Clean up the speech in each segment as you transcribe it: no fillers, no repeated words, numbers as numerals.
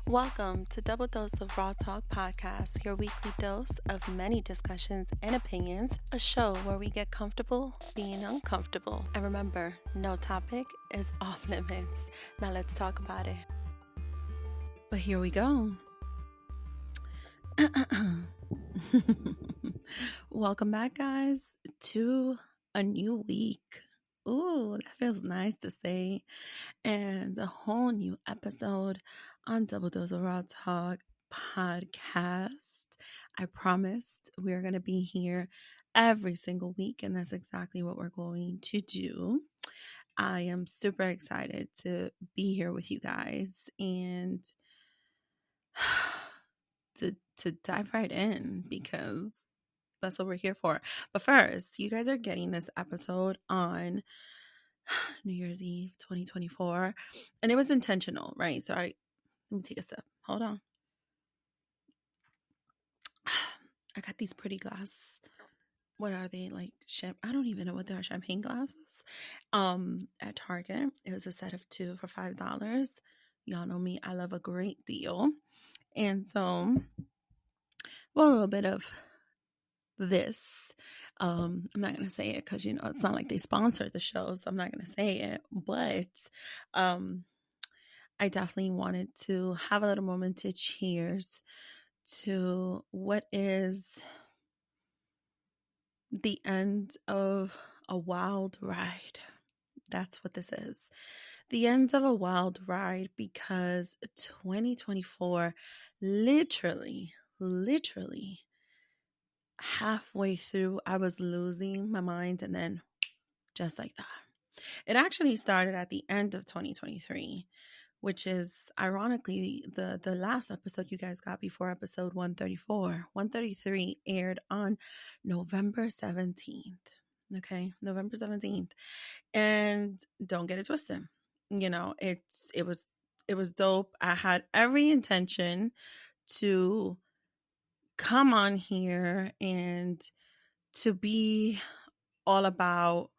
Welcome to Double Dose of Raw Talk Podcast, your weekly dose of many discussions and opinions, a show where we get comfortable being uncomfortable. And remember, no topic is off limits. Now let's talk about it. But here we go. Welcome back, guys, to a new week. Ooh, that feels nice to say. And a whole new episode on Double Dose of Raw Talk podcast. I promised we are going to be here every single week, and that's exactly what we're going to do. I am super excited to be here with you guys and to dive right in because that's what we're here for. But first, you guys are getting this episode on New Year's Eve 2024, and it was intentional, right? So let me take a sip. Hold on. I got these pretty glass. What are they, like? I don't even know what they are. Champagne glasses. At Target, it was a set of 2 for $5. Y'all know me. I love a great deal, and so a little bit of this. I'm not gonna say it because it's not like they sponsored the show, so I'm not gonna say it. But I definitely wanted to have a little moment to cheers to what is the end of a wild ride. That's what this is. The end of a wild ride, because 2024 literally halfway through, I was losing my mind, and then just like that. It actually started at the end of 2023, which is ironically the last episode you guys got before episode 134. 133 aired on November 17th. Okay, November 17th. And don't get it twisted. It was dope. I had every intention to come on here and to be all about,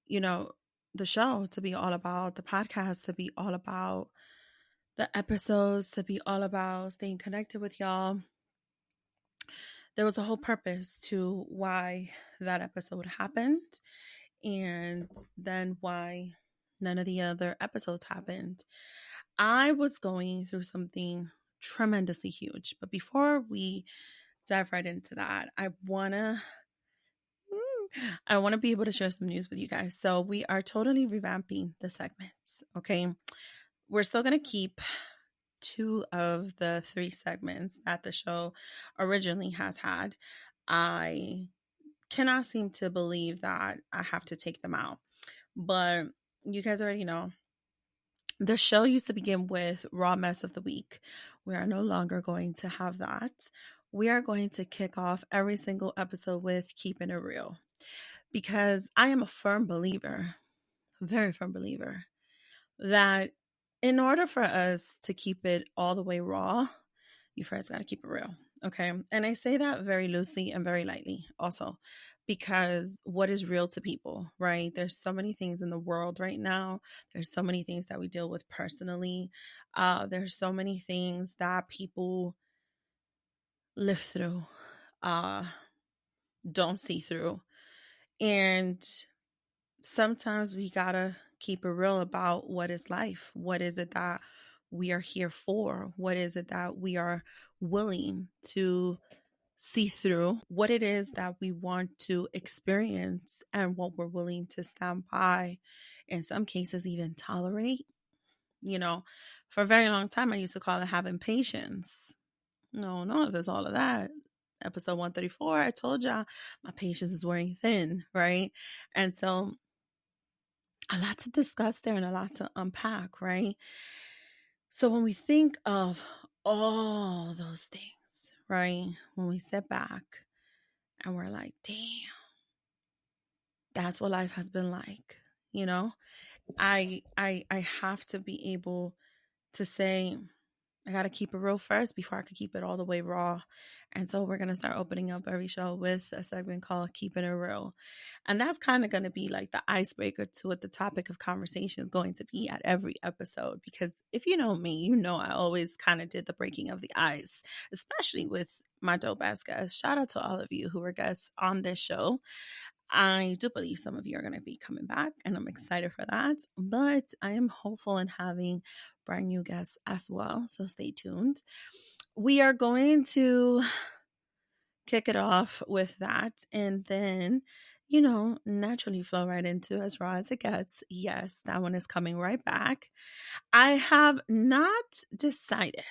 the show, to be all about the podcast, to be all about the episodes, to be all about staying connected with y'all. There was a whole purpose to why that episode happened, and then why none of the other episodes happened. I was going through something tremendously huge, but before we dive right into that, I want to be able to share some news with you guys. So we are totally revamping the segments, okay? We're still going to keep 2 of the 3 segments that the show originally has had. I cannot seem to believe that I have to take them out. But you guys already know. The show used to begin with Raw Mess of the Week. We are no longer going to have that. We are going to kick off every single episode with Keeping It Real. Because I am a firm believer, a very firm believer, that in order for us to keep it all the way raw, you first got to keep it real. Okay. And I say that very loosely and very lightly also, because what is real to people, right? There's so many things in the world right now. There's so many things that we deal with personally. There's so many things that people live through, don't see through. And sometimes we gotta keep it real about what is life. What is it that we are here for? What is it that we are willing to see through? What it is that we want to experience, and what we're willing to stand by, in some cases even tolerate. For a very long time I used to call it having patience. No, there's all of that. Episode 134, I told y'all my patience is wearing thin, right? And so a lot to discuss there and a lot to unpack, right? So when we think of all those things, right? When we step back and we're like, damn, that's what life has been like, I have to be able to say I got to keep it real first before I could keep it all the way raw. And so we're going to start opening up every show with a segment called Keeping It Real. And that's kind of going to be like the icebreaker to what the topic of conversation is going to be at every episode. Because if you know me, you know I always kind of did the breaking of the ice, especially with my dope ass guests. Shout out to all of you who were guests on this show. I do believe some of you are going to be coming back, and I'm excited for that. But I am hopeful in having brand new guests as well. So stay tuned. We are going to kick it off with that and then, naturally flow right into As Raw as It Gets. Yes, that one is coming right back. I have not decided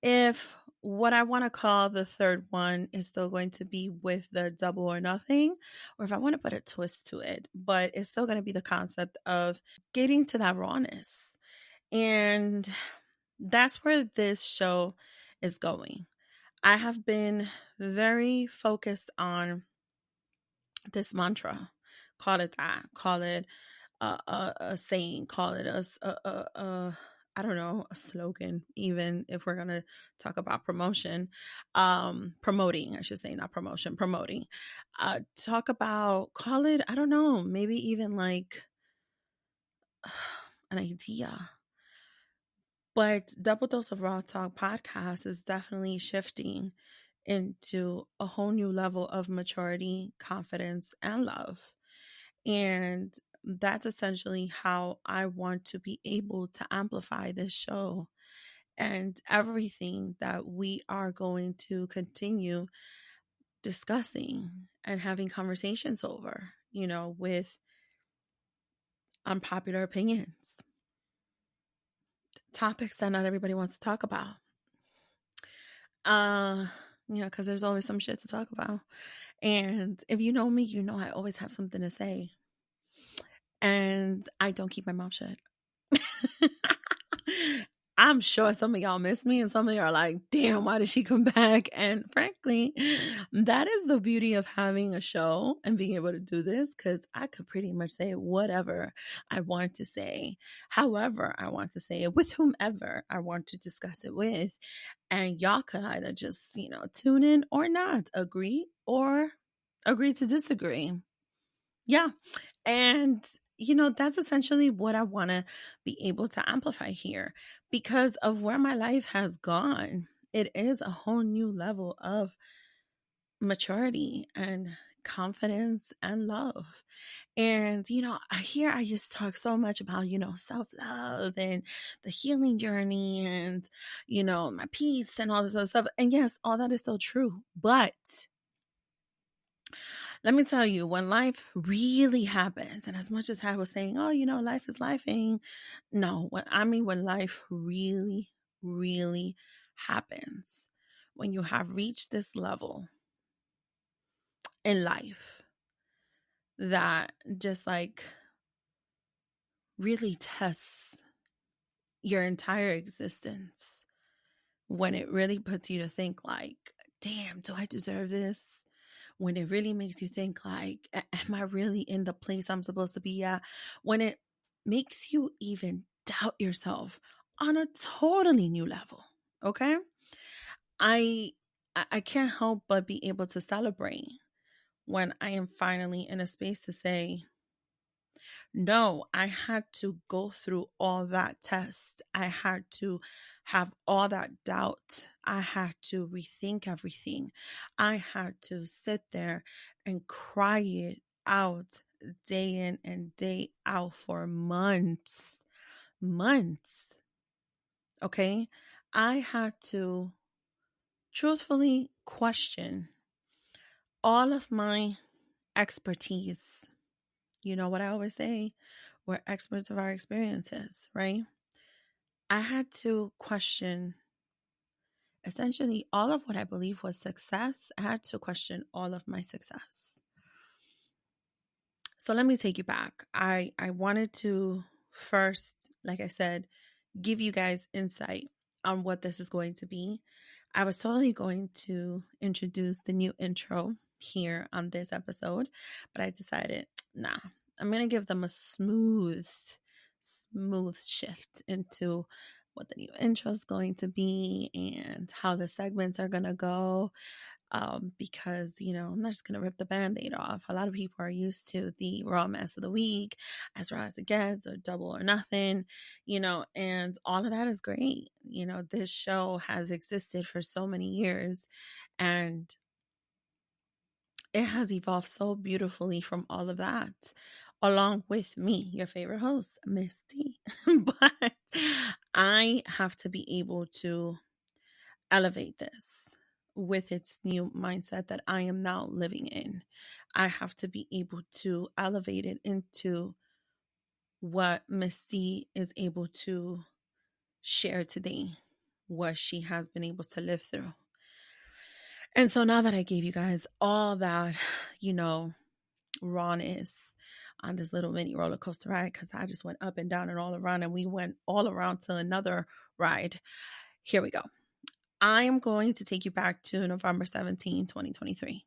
if what I want to call the third one is still going to be with the double or nothing, or if I want to put a twist to it, but it's still going to be the concept of getting to that rawness. And that's where this show is going. I have been very focused on this mantra. Call it that. Call it a saying. Call it I don't know, a slogan, even if we're going to talk about promotion. Promoting, I should say, not promotion, promoting. Talk about, call it, I don't know, maybe even like an idea. But Double Dose of Raw Talk podcast is definitely shifting into a whole new level of maturity, confidence, and love. And that's essentially how I want to be able to amplify this show and everything that we are going to continue discussing and having conversations over, with unpopular opinions, topics that not everybody wants to talk about. Because there's always some shit to talk about. And if you know me, you know I always have something to say. And I don't keep my mouth shut. I'm sure some of y'all miss me and some of y'all are like, damn, why did she come back? And frankly, that is the beauty of having a show and being able to do this, because I could pretty much say whatever I want to say, however I want to say it, with whomever I want to discuss it with. And y'all could either just, tune in or not, agree to disagree. Yeah. And that's essentially what I want to be able to amplify here because of where my life has gone. It is a whole new level of maturity and confidence and love. And, I used to talk so much about, self-love and the healing journey and, my peace and all this other stuff. And yes, all that is still true. But let me tell you, when life really happens, and as much as I was saying, oh, life is lifing, no, when life really, really happens, when you have reached this level in life that just like really tests your entire existence, when it really puts you to think like, damn, do I deserve this? When it really makes you think like, am I really in the place I'm supposed to be at? When it makes you even doubt yourself on a totally new level. Okay. I can't help but be able to celebrate when I am finally in a space to say, no, I had to go through all that test. I had to have all that doubt. I had to rethink everything. I had to sit there and cry it out day in and day out for months. Months. Okay? I had to truthfully question all of my expertise. You know what I always say? We're experts of our experiences, right? I had to question essentially all of what I believe was success. I had to question all of my success. So let me take you back. I wanted to first, like I said, give you guys insight on what this is going to be. I was totally going to introduce the new intro here on this episode, but I decided, nah, I'm going to give them a smooth shift into what the new intro is going to be and how the segments are going to go. Because, I'm not just going to rip the Band-Aid off. A lot of people are used to the raw mess of the week, as raw as it gets, or double or nothing, and all of that is great. This show has existed for so many years, and it has evolved so beautifully from all of that, along with me, your favorite host, Miss D. But I have to be able to elevate this with its new mindset that I am now living in. I have to be able to elevate it into what Misty is able to share today, what she has been able to live through. And so now that I gave you guys all that, rawness on this little mini roller coaster ride, because I just went up and down and all around, and we went all around to another ride. Here we go. I am going to take you back to November 17, 2023,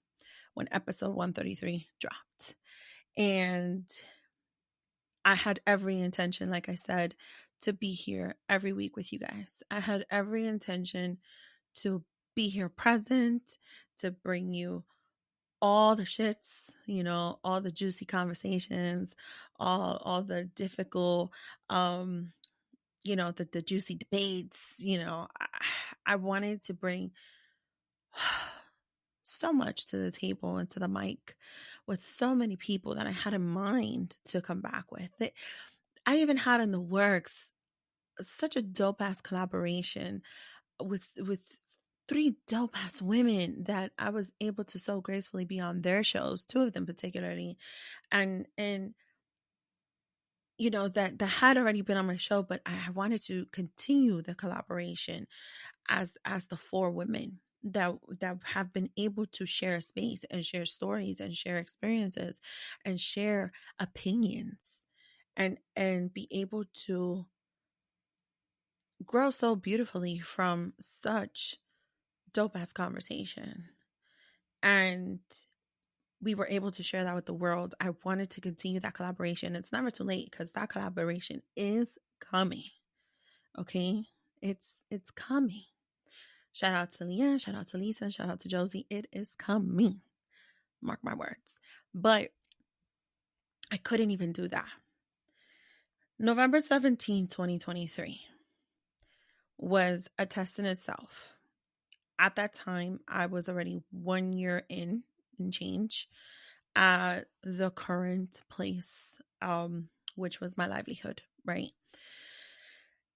when episode 133 dropped. And I had every intention, like I said, to be here every week with you guys. I had every intention to be here present, to bring you all the shits, all the juicy conversations, all the difficult, the juicy debates. I wanted to bring so much to the table and to the mic with so many people that I had in mind to come back with. I even had in the works such a dope ass collaboration with 3 dope ass women that I was able to so gracefully be on their shows, 2 of them particularly, and that had already been on my show, but I wanted to continue the collaboration as the 4 women that have been able to share space and share stories and share experiences and share opinions and be able to grow so beautifully from such dope ass conversation. And we were able to share that with the world. I wanted to continue that collaboration. It's never too late because that collaboration is coming. Okay? It's coming. Shout out to Leanne, shout out to Lisa, shout out to Josie. It is coming. Mark my words. But I couldn't even do that. November 17, 2023 was a test in itself. At that time, I was already 1 year in change at the current place, which was my livelihood, right?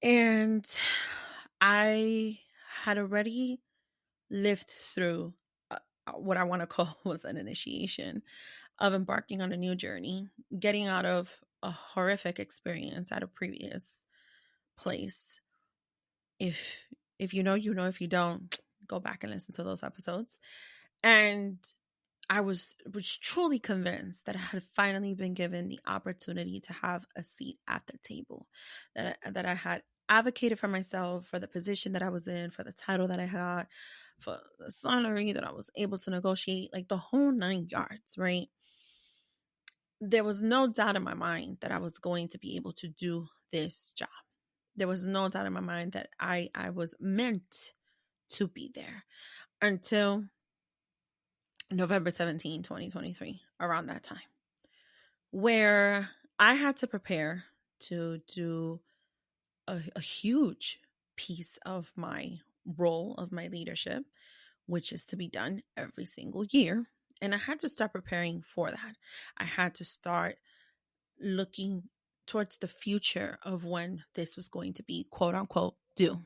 And I had already lived through what I want to call was an initiation of embarking on a new journey, getting out of a horrific experience at a previous place. If you know, you know. If you don't, go back and listen to those episodes. And I was truly convinced that I had finally been given the opportunity to have a seat at the table, that I had advocated for myself, for the position that I was in, for the title that I had, for the salary that I was able to negotiate, like the whole 9 yards, right? There was no doubt in my mind that I was going to be able to do this job. There was no doubt in my mind that I was meant to be there until November 17, 2023, around that time, where I had to prepare to do a huge piece of my role, of my leadership, which is to be done every single year. And I had to start preparing for that. I had to start looking towards the future of when this was going to be, quote unquote, due.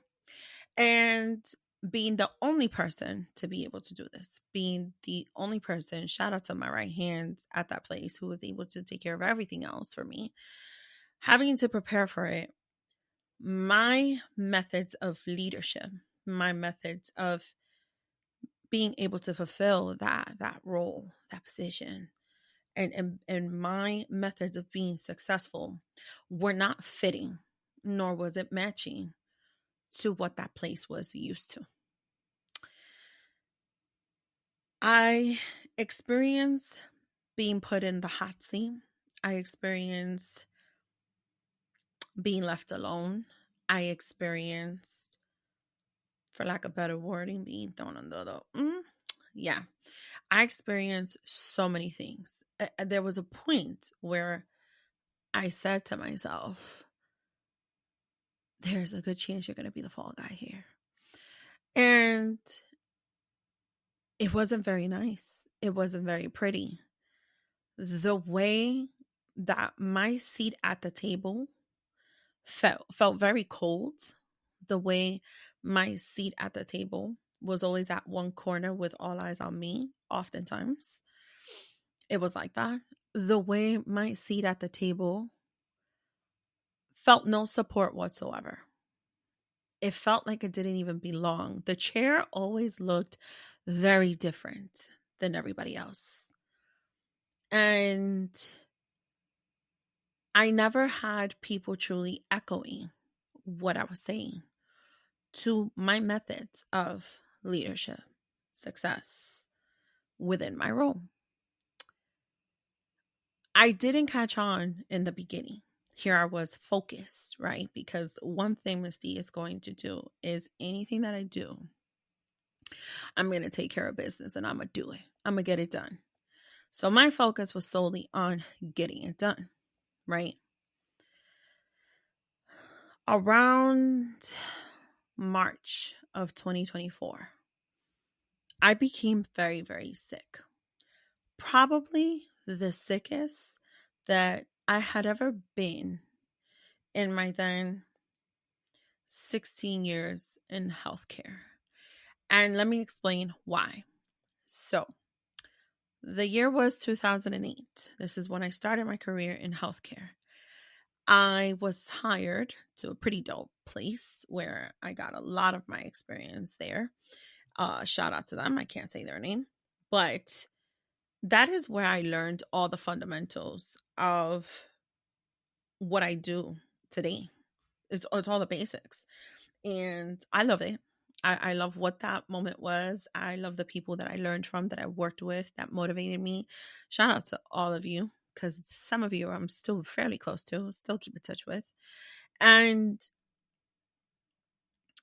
And being the only person to be able to do this, being the only person, shout out to my right hands at that place who was able to take care of everything else for me, having to prepare for it, my methods of leadership, my methods of being able to fulfill that role, that position, and my methods of being successful were not fitting, nor was it matching to what that place was used to. I experienced being put in the hot seat. I experienced being left alone. I experienced, for lack of better wording, being thrown under the, yeah, I experienced so many things. There was a point where I said to myself, there's a good chance you're going to be the fall guy here. And it wasn't very nice. It wasn't very pretty. The way that my seat at the table felt very cold. The way my seat at the table was always at one corner with all eyes on me, oftentimes. It was like that. The way my seat at the table felt no support whatsoever. It felt like it didn't even belong. The chair always looked very different than everybody else. And I never had people truly echoing what I was saying to my methods of leadership, success within my role. I didn't catch on in the beginning. Here I was focused, right? Because one thing Miss D is going to do is anything that I do, I'm going to take care of business and I'm going to do it. I'm going to get it done. So my focus was solely on getting it done, right? Around March of 2024, I became very, very sick. Probably the sickest that I had ever been in my then 16 years in healthcare. And let me explain why. So, the year was 2008. This is when I started my career in healthcare. I was hired to a pretty dope place where I got a lot of my experience there. Shout out to them. I can't say their name, but that is where I learned all the fundamentals of what I do today. It's all the basics. And I love it. I love what that moment was. I love the people that I learned from, that I worked with, that motivated me. Shout out to all of you, because some of you I'm still fairly close to, still keep in touch with. And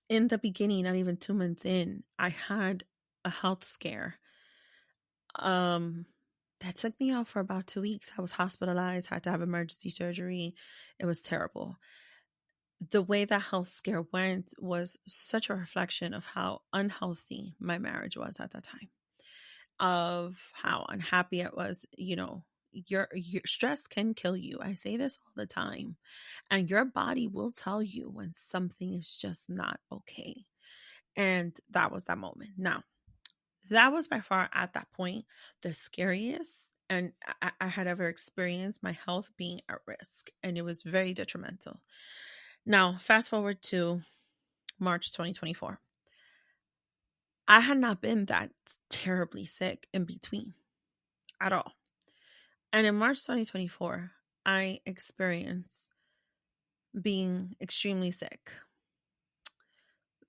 in the beginning, not even 2 months in, I had a health scare. That took me out for about 2 weeks. I was hospitalized, had to have emergency surgery. It was terrible. The way that health scare went was such a reflection of how unhealthy my marriage was at that time, of how unhappy I was. You know, your stress can kill you. I say this all the time, and your body will tell you when something is just not okay. And that was that moment. Now, that was by far at that point the scariest and I had ever experienced my health being at risk, and it was very detrimental. Now, fast forward to March 2024. I had not been that terribly sick in between at all. And in March 2024, I experienced being extremely sick.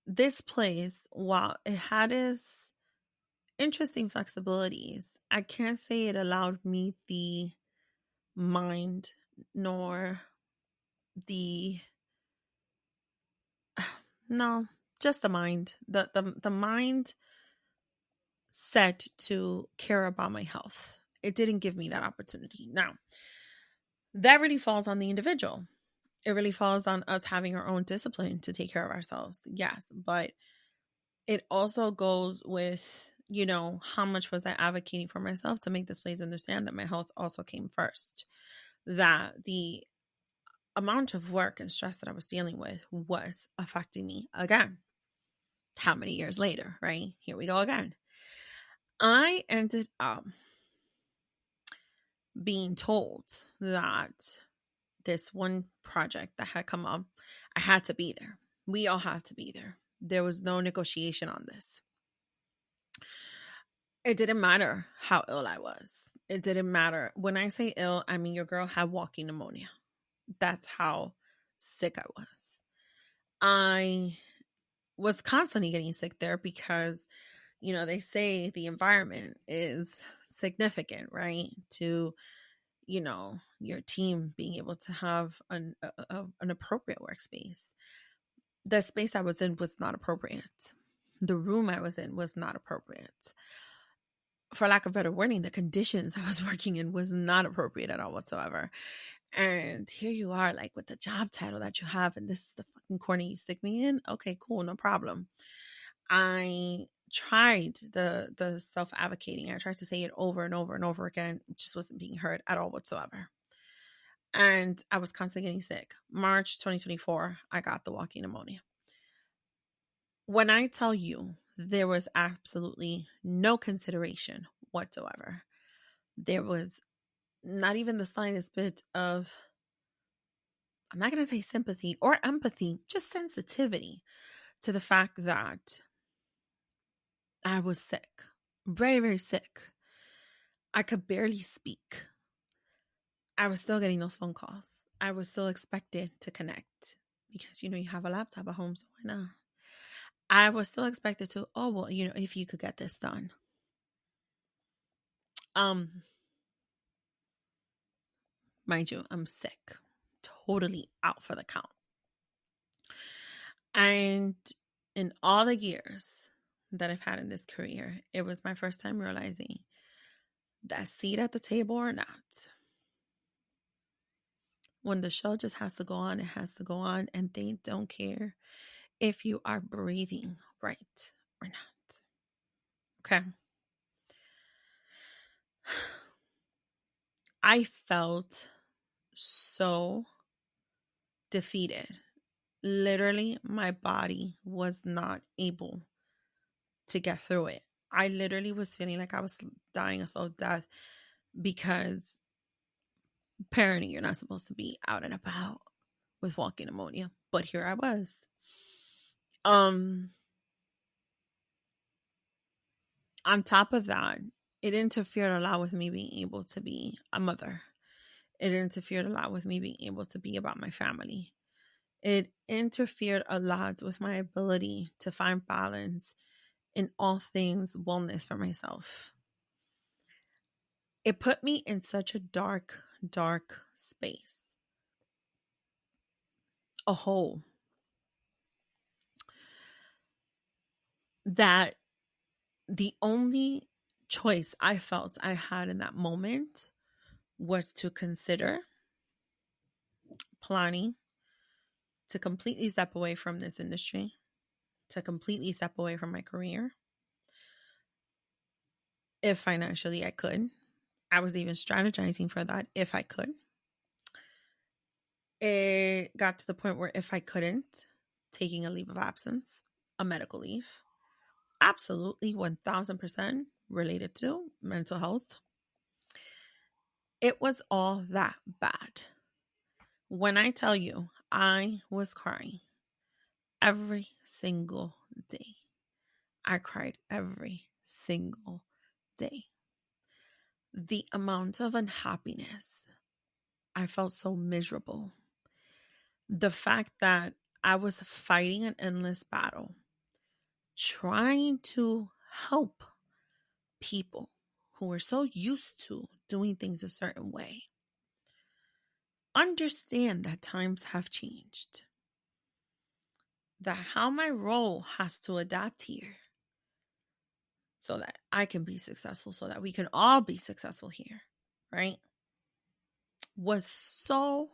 This place, while it had its interesting flexibilities, I can't say it allowed me the mind nor the no, just the mind. The mind set to care about my health. It didn't give me that opportunity. Now, that really falls on the individual. It really falls on us having our own discipline to take care of ourselves. Yes, but it also goes with, you know, how much was I advocating for myself to make this place understand that my health also came first. That the amount of work and stress that I was dealing with was affecting me again. How many years later, right? Here we go again. I ended up being told that this one project that had come up, I had to be there. We all had to be there. There was no negotiation on this. It didn't matter how ill I was. It didn't matter. When I say ill, I mean your girl had walking pneumonia. That's how sick I was. I was constantly getting sick there because, you know, they say the environment is significant, right? To, you know, your team being able to have an appropriate workspace. The space I was in was not appropriate. The room I was in was not appropriate. For lack of better wording, the conditions I was working in was not appropriate at all whatsoever. And here you are, like with the job title that you have, and this is the fucking corner you stick me in. Okay, cool, no problem. I tried the self advocating. I tried to say it over and over and over again. It just wasn't being heard at all whatsoever. And I was constantly getting sick. March 2024, I got the walking pneumonia. When I tell you there was absolutely no consideration whatsoever, there was not even the slightest bit of, I'm not going to say sympathy or empathy, just sensitivity to the fact that I was sick, very, very sick. I could barely speak. I was still getting those phone calls. I was still expected to connect because, you have a laptop at home, so why not? I was still expected to, oh, well, if you could get this done. Mind you, I'm sick, totally out for the count. And in all the years that I've had in this career, it was my first time realizing that seat at the table or not, when the show just has to go on, it has to go on, and they don't care if you are breathing right or not. Okay. I felt so defeated. Literally, my body was not able to get through it. I literally was feeling like I was dying a slow death because apparently you're not supposed to be out and about with walking pneumonia. But here I was. On top of that, it interfered a lot with me being able to be a mother. It interfered a lot with me being able to be about my family. It interfered a lot with my ability to find balance in all things wellness for myself. It put me in such a dark, dark space, a hole, that the only choice I felt I had in that moment was to consider planning to completely step away from this industry, to completely step away from my career, if financially I could. I was even strategizing for that if I could. It got to the point where if I couldn't, taking a leave of absence, a medical leave, absolutely 1000% related to mental health. It was all that bad. When I tell you I was crying every single day, I cried every single day. The amount of unhappiness, I felt so miserable. The fact that I was fighting an endless battle, trying to help people who were so used to doing things a certain way. Understand that times have changed. That how my role has to adapt here so that I can be successful, so that we can all be successful here, right? Was so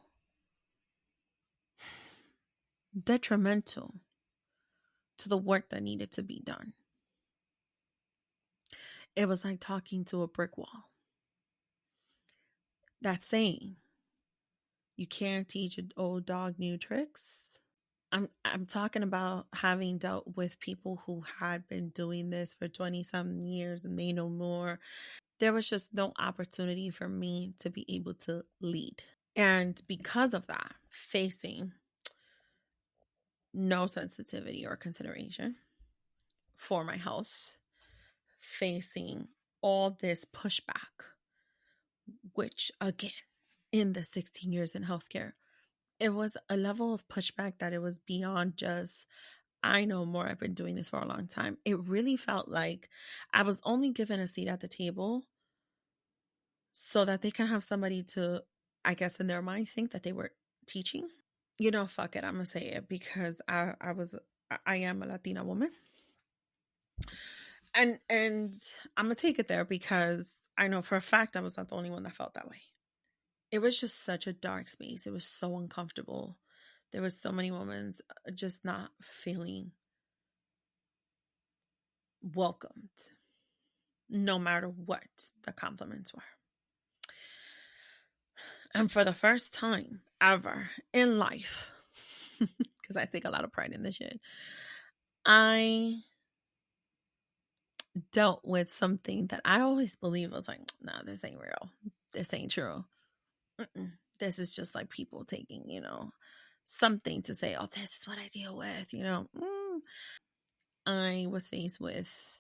detrimental to the work that needed to be done. It was like talking to a brick wall. That saying, you can't teach an old dog new tricks. I'm talking about having dealt with people who had been doing this for 20-something years and they know more. There was just no opportunity for me to be able to lead. And because of that, facing no sensitivity or consideration for my health, facing all this pushback, which again, in the 16 years in healthcare, it was a level of pushback that it was beyond just, I know more, I've been doing this for a long time. It really felt like I was only given a seat at the table so that they can have somebody to, I guess in their mind, think that they were teaching. fuck it. I'm gonna say it because I am a Latina woman, and I'm gonna take it there because I know for a fact I was not the only one that felt that way. It was just such a dark space. It was so uncomfortable. There was so many moments just not feeling welcomed, no matter what the compliments were. And for the first time ever in life, because I take a lot of pride in this shit, I dealt with something that I always believed was like, nah, this ain't real. This ain't true. Mm-mm. This is just like people taking, something to say, oh, this is what I deal with, I was faced with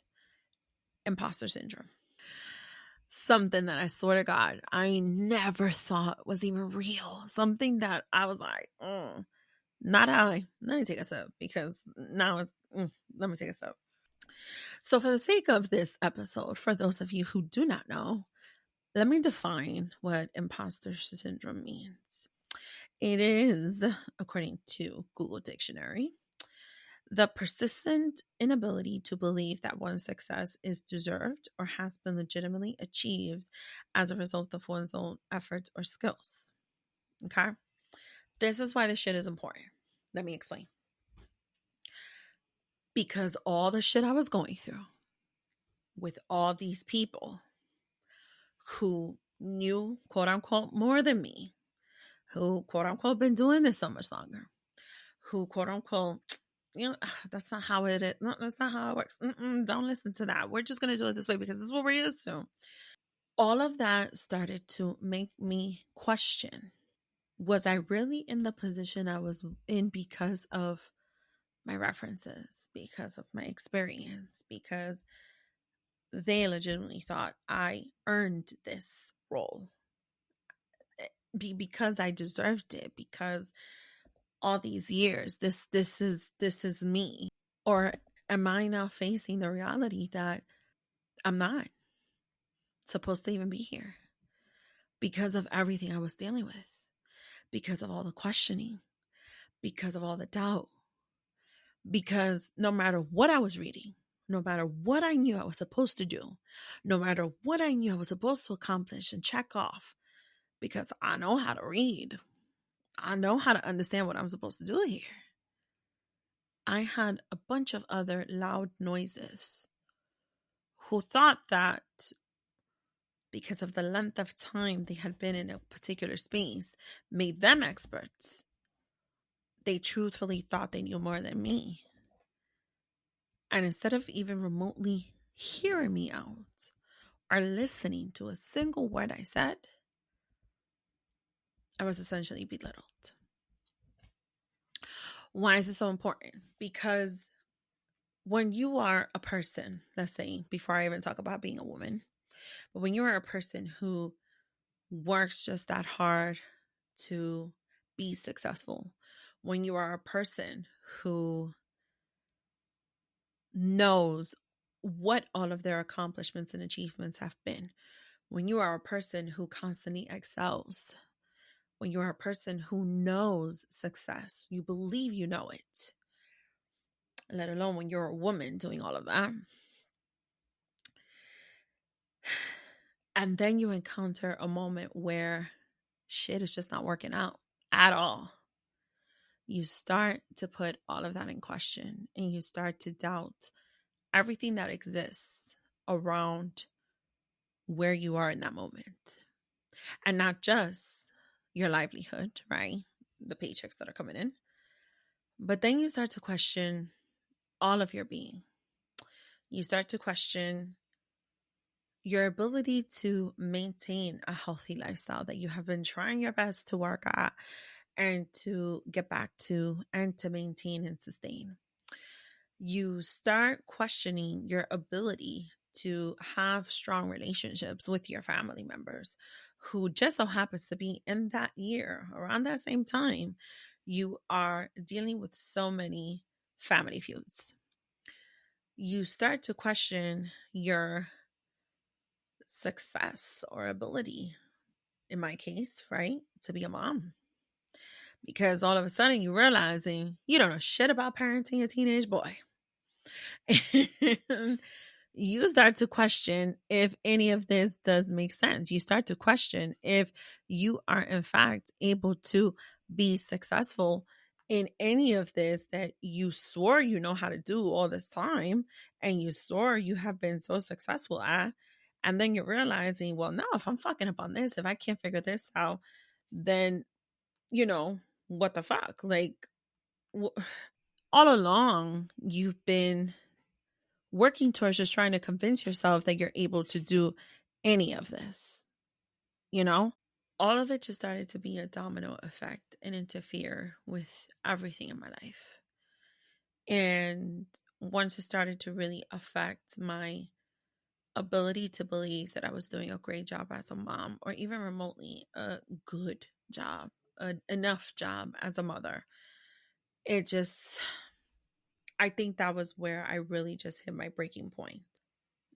imposter syndrome. Something that I swear to God, I never thought was even real. Something that I was like, not I. Let me take a sip because now it's, let me take a sip. So, for the sake of this episode, for those of you who do not know, let me define what imposter syndrome means. It is, according to Google Dictionary, the persistent inability to believe that one's success is deserved or has been legitimately achieved as a result of one's own efforts or skills. Okay? This is why this shit is important. Let me explain. Because all the shit I was going through with all these people who knew, quote unquote, more than me, who, quote unquote, been doing this so much longer, who, quote unquote, that's not how it is. No, that's not how it works. Don't listen to that. We're just going to do it this way because this is what we're used to. All of that started to make me question, was I really in the position I was in because of my references, because of my experience, because they legitimately thought I earned this role, because I deserved it, because all these years this is me? Or am I now facing the reality that I'm not supposed to even be here because of everything I was dealing with, because of all the questioning, because of all the doubt, because no matter what I was reading, no matter what I knew I was supposed to do, no matter what I knew I was supposed to accomplish and check off, because I know how to read, I know how to understand what I'm supposed to do here, I had a bunch of other loud noises who thought that because of the length of time they had been in a particular space made them experts. They truthfully thought they knew more than me. And instead of even remotely hearing me out or listening to a single word I said, I was essentially belittled. Why is it so important? Because when you are a person, let's say, before I even talk about being a woman, but when you are a person who works just that hard to be successful, when you are a person who knows what all of their accomplishments and achievements have been, when you are a person who constantly excels, when you are a person who knows success, you believe you know it, let alone when you're a woman doing all of that. And then you encounter a moment where shit is just not working out at all. You start to put all of that in question and you start to doubt everything that exists around where you are in that moment. And not just your livelihood, right? The paychecks that are coming in. But then you start to question all of your being. You start to question your ability to maintain a healthy lifestyle that you have been trying your best to work at and to get back to and to maintain and sustain. You start questioning your ability to have strong relationships with your family members who just so happens to be in that year, around that same time, you are dealing with so many family feuds. You start to question your success or ability, in my case, right, to be a mom. because all of a sudden you're realizing you don't know shit about parenting a teenage boy. And you start to question if any of this does make sense. You start to question if you are, in fact, able to be successful in any of this that you swore you know how to do all this time and you swore you have been so successful at. And then you're realizing, well, no, if I'm fucking up on this, if I can't figure this out, then, what the fuck? Like, all along, you've been working towards just trying to convince yourself that you're able to do any of this, you know? All of it just started to be a domino effect and interfere with everything in my life. And once it started to really affect my ability to believe that I was doing a great job as a mom, or even remotely a good job, enough job as a mother, I think that was where I really just hit my breaking point.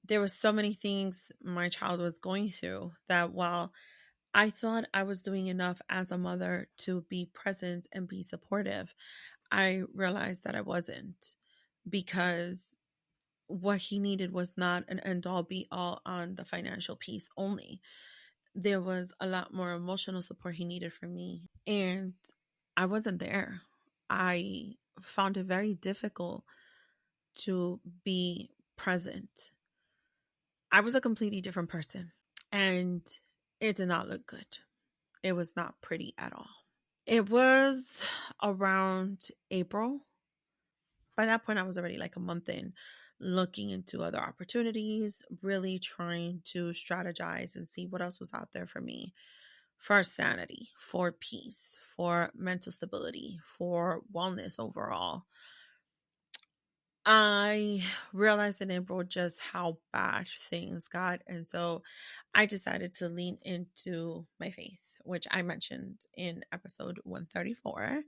There were so many things my child was going through that while I thought I was doing enough as a mother to be present and be supportive, I realized that I wasn't, because what he needed was not an end all be all on the financial piece only. There was a lot more emotional support he needed from me, and I wasn't there. I found it very difficult to be present. I was a completely different person, and it did not look good. It was not pretty at all. It was around April. By that point, I was already like a month in, looking into other opportunities, really trying to strategize and see what else was out there for me, for sanity, for peace, for mental stability, for wellness overall. I realized in April just how bad things got. And so I decided to lean into my faith, which I mentioned in episode 134.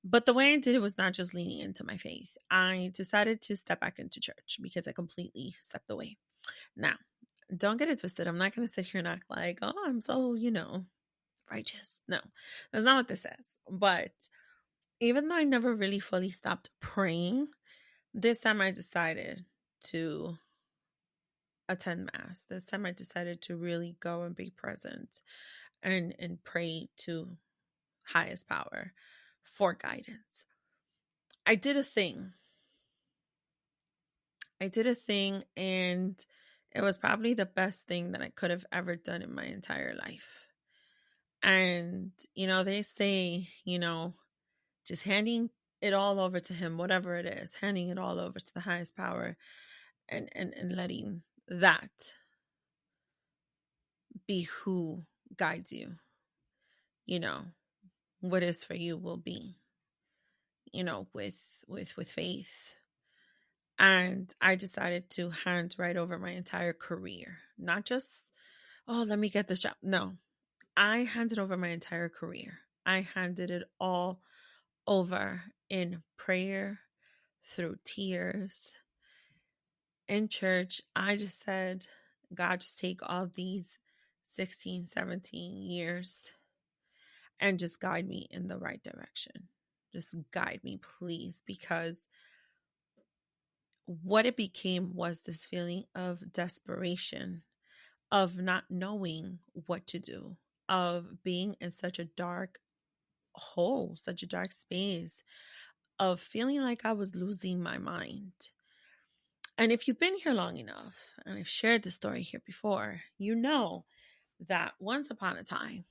But the way I did it was not just leaning into my faith. I decided to step back into church because I completely stepped away. Now, don't get it twisted. I'm not going to sit here and act like, oh, I'm so, righteous. No, that's not what this says. But even though I never really fully stopped praying, this time I decided to attend mass. This time I decided to really go and be present and pray to highest power for guidance. I did a thing. And it was probably the best thing that I could have ever done in my entire life. And, they say, just handing it all over to him, whatever it is, handing it all over to the highest power and letting that be who guides you. What is for you will be, with faith. And I decided to hand right over my entire career, not just, oh, let me get this job. No, I handed over my entire career. I handed it all over in prayer, through tears, in church. I just said, God, just take all these 16, 17 years and just guide me in the right direction. Just guide me, please, because what it became was this feeling of desperation, of not knowing what to do, of being in such a dark hole, such a dark space, of feeling like I was losing my mind. And if you've been here long enough, and I've shared this story here before, you know that once upon a time,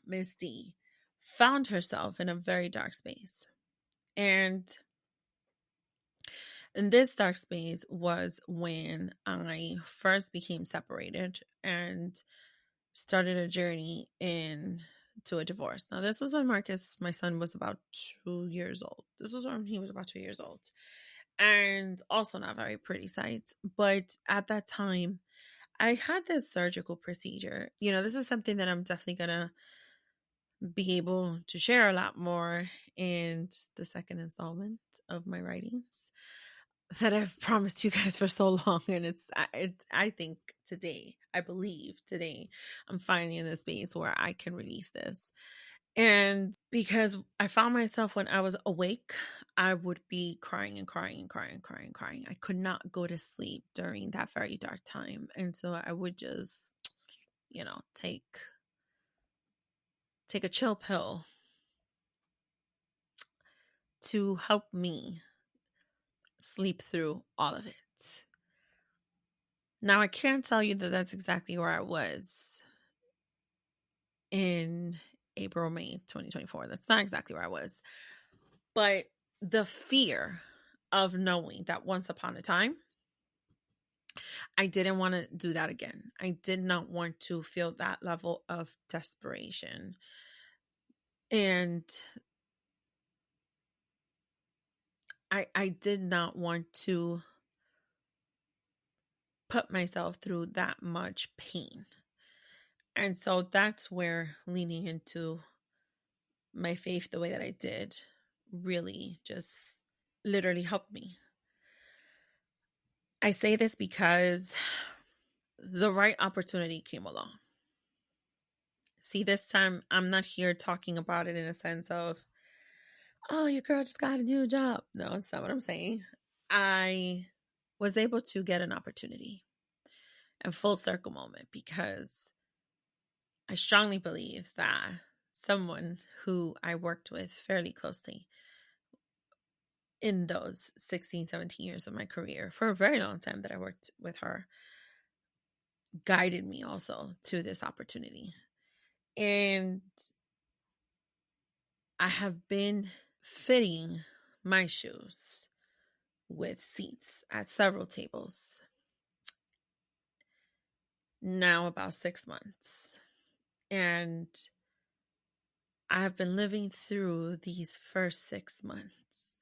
Miss D found herself in a very dark space. And in this dark space was when I first became separated and started a journey into a divorce. Now, this was when Marcus, my son, was about 2 years old. This was when he was about 2 years old. And also not very pretty sight. But at that time, I had this surgical procedure. This is something that I'm definitely going to be able to share a lot more in the second installment of my writings that I've promised you guys for so long. And I think today, I believe today, I'm finally in this space where I can release this. And because I found myself when I was awake, I would be crying and crying and crying and crying and crying. I could not go to sleep during that very dark time. And so I would just, take a chill pill to help me sleep through all of it. Now, I can't tell you that that's exactly where I was in April, May 2024. That's not exactly where I was. But the fear of knowing that once upon a time, I didn't want to do that again. I did not want to feel that level of desperation. And I did not want to put myself through that much pain. And so that's where leaning into my faith the way that I did really just literally helped me. I say this because the right opportunity came along. See, this time I'm not here talking about it in a sense of, oh, your girl just got a new job. No, that's not what I'm saying. I was able to get an opportunity, a full circle moment, because I strongly believe that someone who I worked with fairly closely in those 16, 17 years of my career, for a very long time that I worked with her, guided me also to this opportunity. And I have been fitting my shoes with seats at several tables now about 6 months. And I have been living through these first 6 months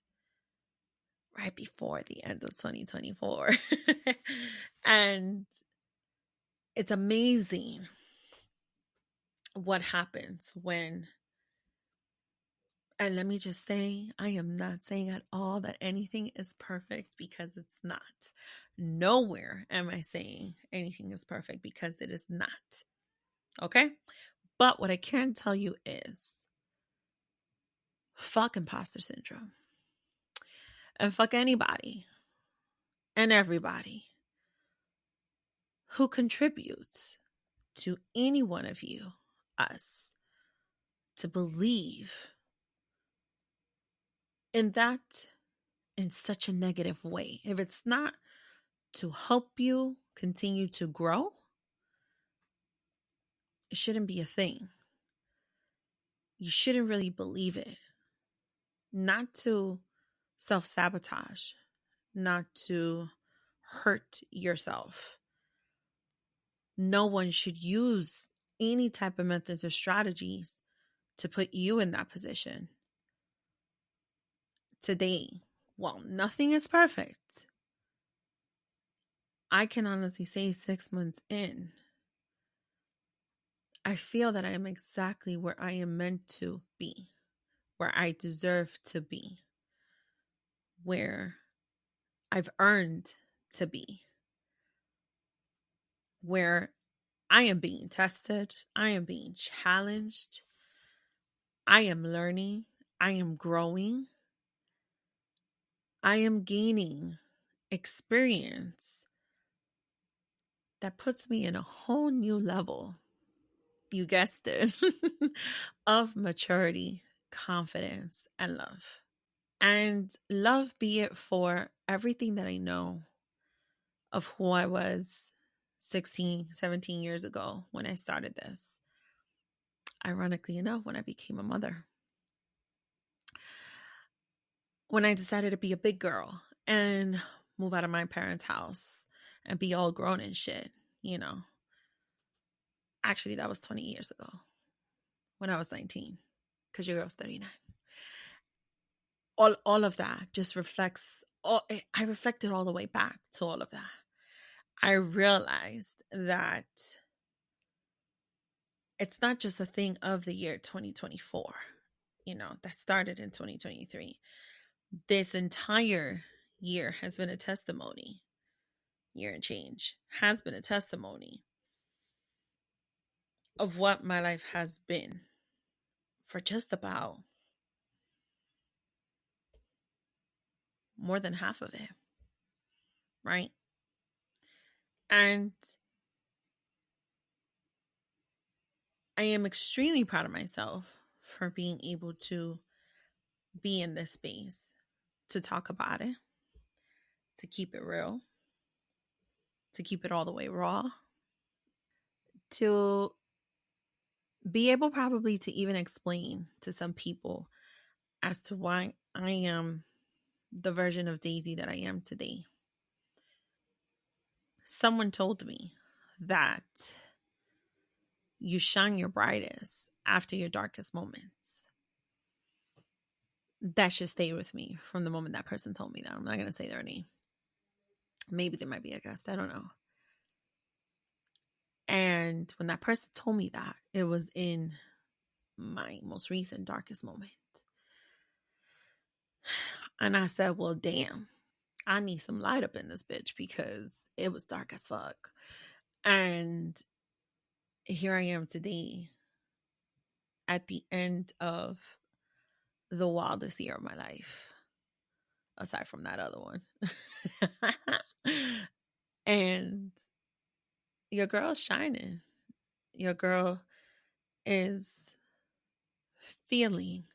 right before the end of 2024. And it's amazing what happens when, and let me just say, I am not saying at all that anything is perfect, because it's not. Nowhere am I saying anything is perfect, because it is not. Okay? But what I can tell you is, fuck imposter syndrome. And fuck anybody and everybody who contributes to any one of you, us, to believe in that in such a negative way. If it's not to help you continue to grow, it shouldn't be a thing. You shouldn't really believe it. Not to self-sabotage, not to hurt yourself. No one should use any type of methods or strategies to put you in that position. Today, while nothing is perfect, I can honestly say 6 months in, I feel that I am exactly where I am meant to be, where I deserve to be, where I've earned to be, where I am being tested, I am being challenged, I am learning, I am growing, I am gaining experience that puts me in a whole new level, you guessed it, of maturity, confidence, and love. And love be it for everything that I know of who I was 16, 17 years ago when I started this. Ironically enough, when I became a mother. When I decided to be a big girl and move out of my parents' house and be all grown and shit, Actually, that was 20 years ago when I was 19, because your girl's 39. All of that just reflects, I reflected all the way back to all of that. I realized that it's not just a thing of the year 2024, that started in 2023. This entire year has been a testimony. Year and change has been a testimony of what my life has been for just about more than half of it, right? And I am extremely proud of myself for being able to be in this space, to talk about it, to keep it real, to keep it all the way raw, to be able probably to even explain to some people as to why I am the version of Daisy that I am today. Someone told me that you shine your brightest after your darkest moments. That should stay with me from the moment that person told me that. I'm not going to say their name. Maybe they might be a guest. I don't know. And when that person told me that, it was in my most recent darkest moment. And I said, well, damn, I need some light up in this bitch because it was dark as fuck. And here I am today at the end of the wildest year of my life, aside from that other one. And your girl's shining. Your girl is feeling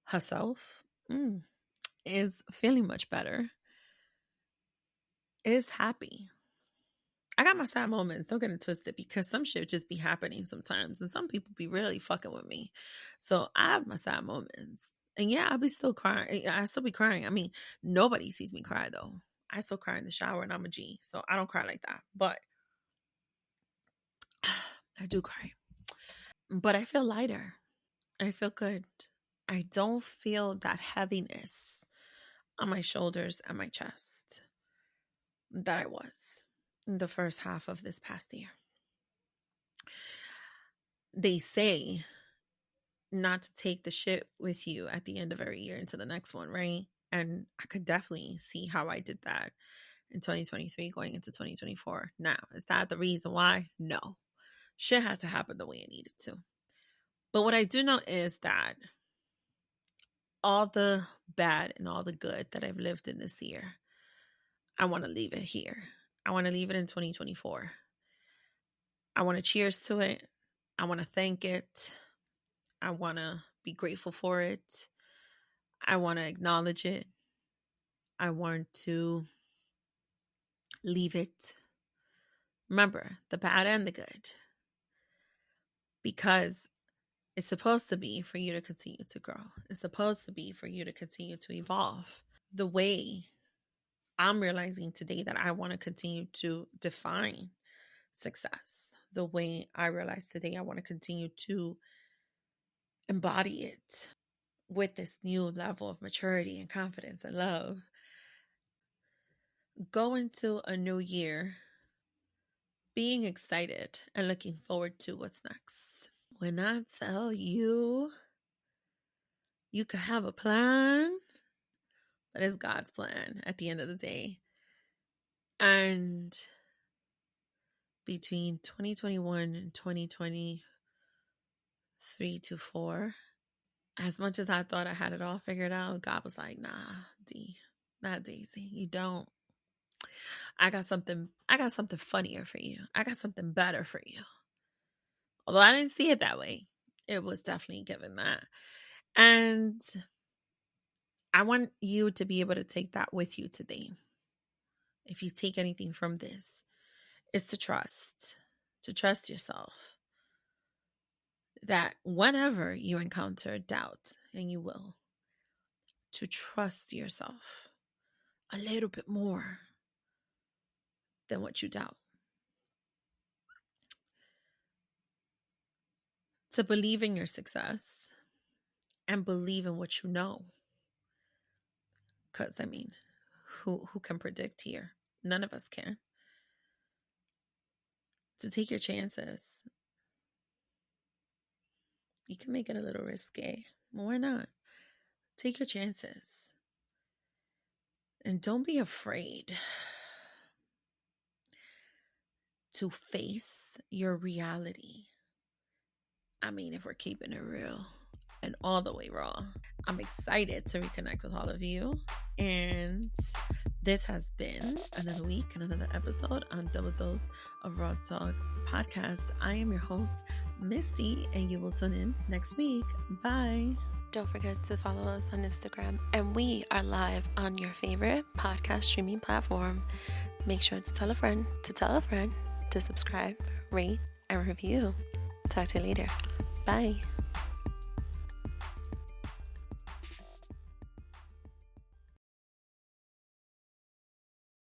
herself, is feeling much better, is happy. I got my sad moments, don't get it twisted, because some shit just be happening sometimes, and some people be really fucking with me. So I have my sad moments. And yeah, I'll be still crying. I still be crying. I mean, nobody sees me cry, though. I still cry in the shower, and I'm a G, so I don't cry like that. But I do cry. But I feel lighter. I feel good. I don't feel that heaviness on my shoulders and my chest that I was in the first half of this past year. They say not to take the shit with you at the end of every year into the next one, right? And I could definitely see how I did that in 2023 going into 2024. Now, is that the reason why? No. Shit had to happen the way it needed to. But what I do know is that all the bad and all the good that I've lived in this year, I want to leave it here. I want to leave it in 2024. I want to cheers to it. I want to thank it. I want to be grateful for it. I want to acknowledge it. I want to leave it. Remember, the bad and the good. Because it's supposed to be for you to continue to grow. It's supposed to be for you to continue to evolve. The way I'm realizing today that I want to continue to define success. The way I realize today I want to continue to embody it with this new level of maturity and confidence and love. Go into a new year being excited and looking forward to what's next. When I tell you, you could have a plan, but it's God's plan at the end of the day. And between 2021 and 2023 to 4, as much as I thought I had it all figured out, God was like, nah, not Daisy, you don't. I got something funnier for you. I got something better for you. Although I didn't see it that way, it was definitely given that. And I want you to be able to take that with you today. If you take anything from this, is to trust yourself. That whenever you encounter doubt, and you will, to trust yourself a little bit more than what you doubt. To believe in your success and believe in what you know. Because, I mean, who can predict here? None of us can. To take your chances. You can make it a little risque. Why not? Take your chances. And don't be afraid to face your reality I mean, if we're keeping it real and all the way raw, I'm excited to reconnect with all of you. And this has been another week and another episode on Double Dose of Raw Talk podcast. I am your host, Misty, and you will tune in next week. Bye. Don't forget to follow us on Instagram, and we are live on your favorite podcast streaming platform. Make sure to tell a friend to subscribe, rate, and review. Talk to you later. Bye.